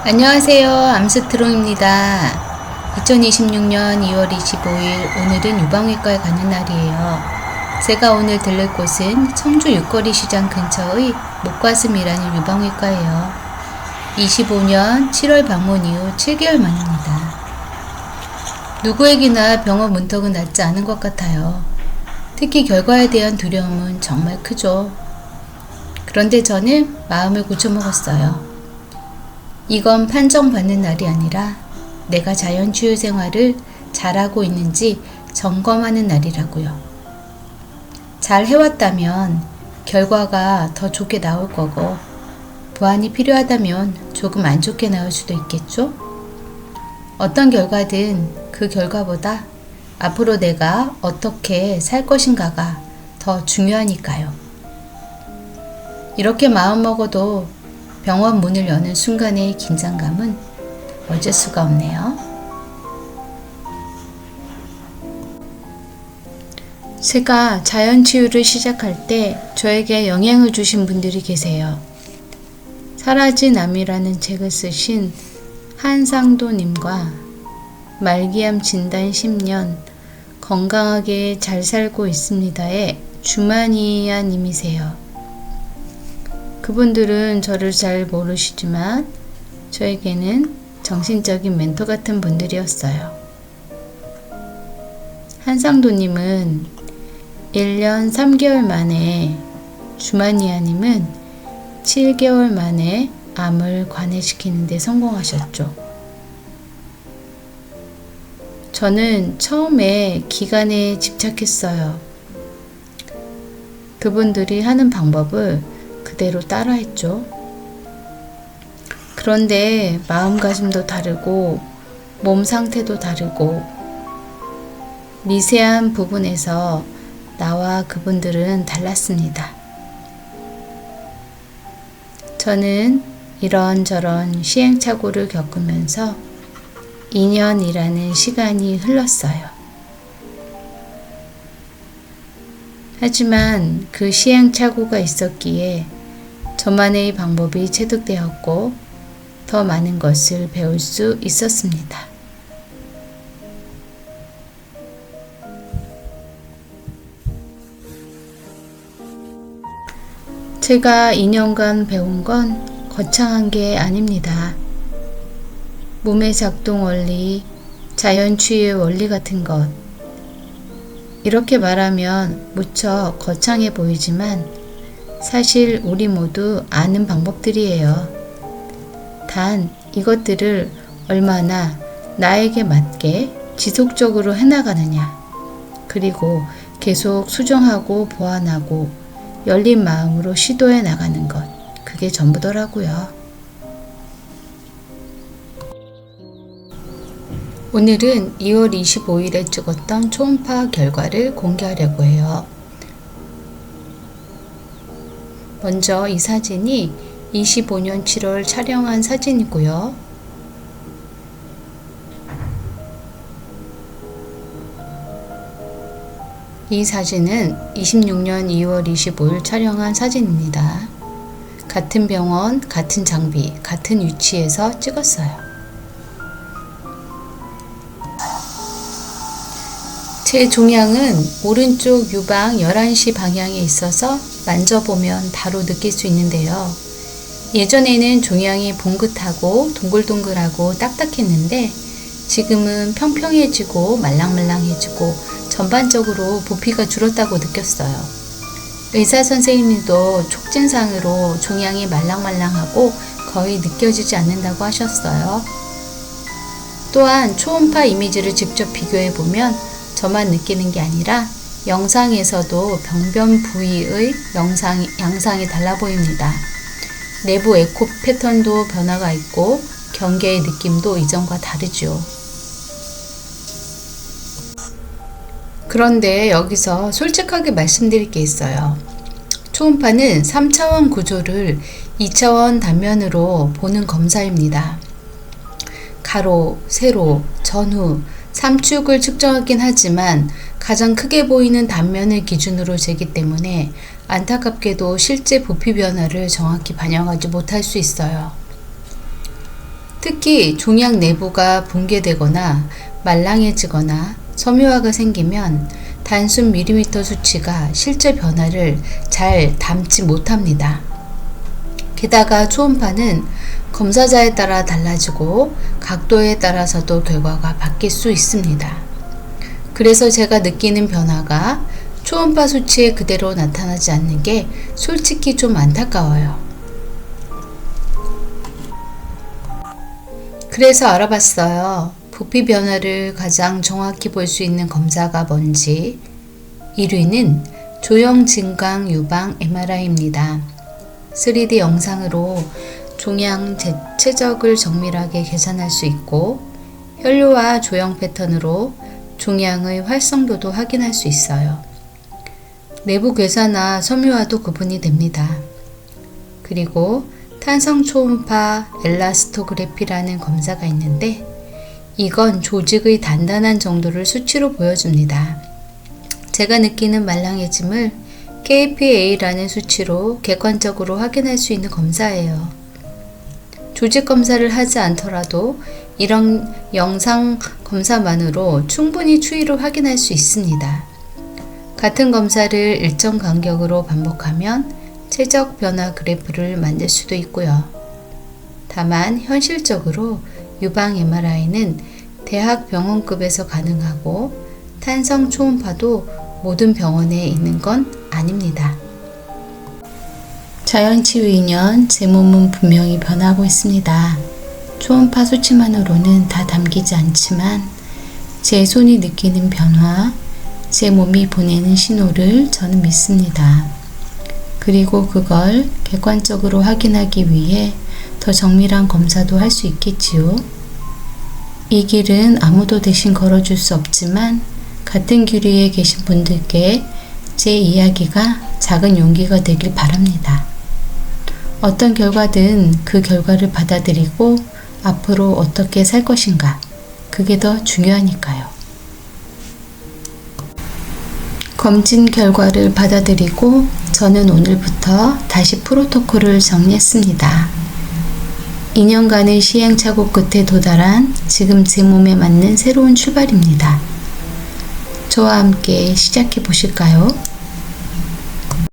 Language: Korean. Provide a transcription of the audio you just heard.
안녕하세요. 암스트롱입니다. 2026년 2월 25일 오늘은 유방외과에 가는 날이에요. 제가 오늘 들를 곳은 청주 육거리 시장 근처의 목가슴이라는 유방외과예요. 25년 7월 방문 이후 7개월 만입니다. 누구에게나 병원 문턱은 낮지 않은 것 같아요. 특히 결과에 대한 두려움은 정말 크죠. 그런데 저는 마음을 고쳐먹었어요. 이건 판정받는 날이 아니라 내가 자연치유 생활을 잘하고 있는지 점검하는 날이라고요. 잘 해왔다면 결과가 더 좋게 나올 거고, 보완이 필요하다면 조금 안 좋게 나올 수도 있겠죠? 어떤 결과든 그 결과보다 앞으로 내가 어떻게 살 것인가가 더 중요하니까요. 이렇게 마음먹어도 병원 문을 여는 순간의 긴장감은 어쩔 수가 없네요. 제가 자연치유를 시작할 때 저에게 영향을 주신 분들이 계세요. 사라진 암이라는 책을 쓰신 한상도님과 말기암 진단 10년 건강하게 잘 살고 있습니다의 주마니아 님이세요. 그분들은 저를 잘 모르시지만 저에게는 정신적인 멘토 같은 분들이었어요. 한상도님은 1년 3개월 만에, 주마니아님은 7개월 만에 암을 관해시키는 데 성공하셨죠. 저는 처음에 기간에 집착했어요. 그분들이 하는 방법을 그대로 따라했죠. 그런데 마음가짐도 다르고 몸 상태도 다르고 미세한 부분에서 나와 그분들은 달랐습니다. 저는 이런저런 시행착오를 겪으면서 2년이라는 시간이 흘렀어요. 하지만 그 시행착오가 있었기에 저만의 방법이 체득되었고 더 많은 것을 배울 수 있었습니다. 제가 2년간 배운 건 거창한 게 아닙니다. 몸의 작동 원리, 자연치유의 원리 같은 것. 이렇게 말하면 무척 거창해 보이지만 사실 우리 모두 아는 방법들이에요. 단 이것들을 얼마나 나에게 맞게 지속적으로 해나가느냐, 그리고 계속 수정하고 보완하고 열린 마음으로 시도해 나가는 것, 그게 전부더라고요. 오늘은 2월 25일에 찍었던 초음파 결과를 공개하려고 해요. 먼저 이 사진이 25년 7월 촬영한 사진이고요. 이 사진은 26년 2월 25일 촬영한 사진입니다. 같은 병원, 같은 장비, 같은 위치에서 찍었어요. 제 종양은 오른쪽 유방 11시 방향에 있어서 만져보면 바로 느낄 수 있는데요. 예전에는 종양이 봉긋하고 동글동글하고 딱딱했는데 지금은 평평해지고 말랑말랑해지고 전반적으로 부피가 줄었다고 느꼈어요. 의사 선생님도 촉진상으로 종양이 말랑말랑하고 거의 느껴지지 않는다고 하셨어요. 또한 초음파 이미지를 직접 비교해보면 저만 느끼는 게 아니라 영상에서도 병변 부위의 양상이 달라 보입니다. 내부 에코 패턴도 변화가 있고 경계의 느낌도 이전과 다르죠. 그런데 여기서 솔직하게 말씀드릴 게 있어요. 초음파는 3차원 구조를 2차원 단면으로 보는 검사입니다. 가로, 세로, 전후, 삼축을 측정하긴 하지만 가장 크게 보이는 단면을 기준으로 재기 때문에 안타깝게도 실제 부피 변화를 정확히 반영하지 못할 수 있어요. 특히 종양 내부가 붕괴되거나 말랑해지거나 섬유화가 생기면 단순 밀리미터 수치가 실제 변화를 잘 담지 못합니다. 게다가 초음파는 검사자에 따라 달라지고 각도에 따라서도 결과가 바뀔 수 있습니다. 그래서 제가 느끼는 변화가 초음파 수치에 그대로 나타나지 않는 게 솔직히 좀 안타까워요. 그래서 알아봤어요. 부피 변화를 가장 정확히 볼 수 있는 검사가 뭔지. 1위는 조형 증강 유방 MRI입니다. 3D 영상으로 종양 최적을 정밀하게 계산할 수 있고 혈류와 조형 패턴으로 종양의 활성도도 확인할 수 있어요. 내부 괴사나 섬유화도 구분이 됩니다. 그리고 탄성 초음파 엘라스토그래피라는 검사가 있는데 이건 조직의 단단한 정도를 수치로 보여줍니다. 제가 느끼는 말랑해짐을 kPa라는 수치로 객관적으로 확인할 수 있는 검사예요. 조직 검사를 하지 않더라도 이런 영상 검사만으로 충분히 추이를 확인할 수 있습니다. 같은 검사를 일정 간격으로 반복하면 최적 변화 그래프를 만들 수도 있고요. 다만 현실적으로 유방 MRI는 대학 병원급에서 가능하고 탄성 초음파도 모든 병원에 있는 건 아닙니다. 자연치유이면 제 몸은 분명히 변하고 있습니다. 초음파 수치만으로는 다 담기지 않지만 제 손이 느끼는 변화, 제 몸이 보내는 신호를 저는 믿습니다. 그리고 그걸 객관적으로 확인하기 위해 더 정밀한 검사도 할 수 있겠지요. 이 길은 아무도 대신 걸어줄 수 없지만 같은 길 위에 계신 분들께 제 이야기가 작은 용기가 되길 바랍니다. 어떤 결과든 그 결과를 받아들이고 앞으로 어떻게 살 것인가, 그게 더 중요하니까요. 검진 결과를 받아들이고 저는 오늘부터 다시 프로토콜을 정리했습니다. 2년간의 시행착오 끝에 도달한 지금 제 몸에 맞는 새로운 출발입니다. 저와 함께 시작해 보실까요?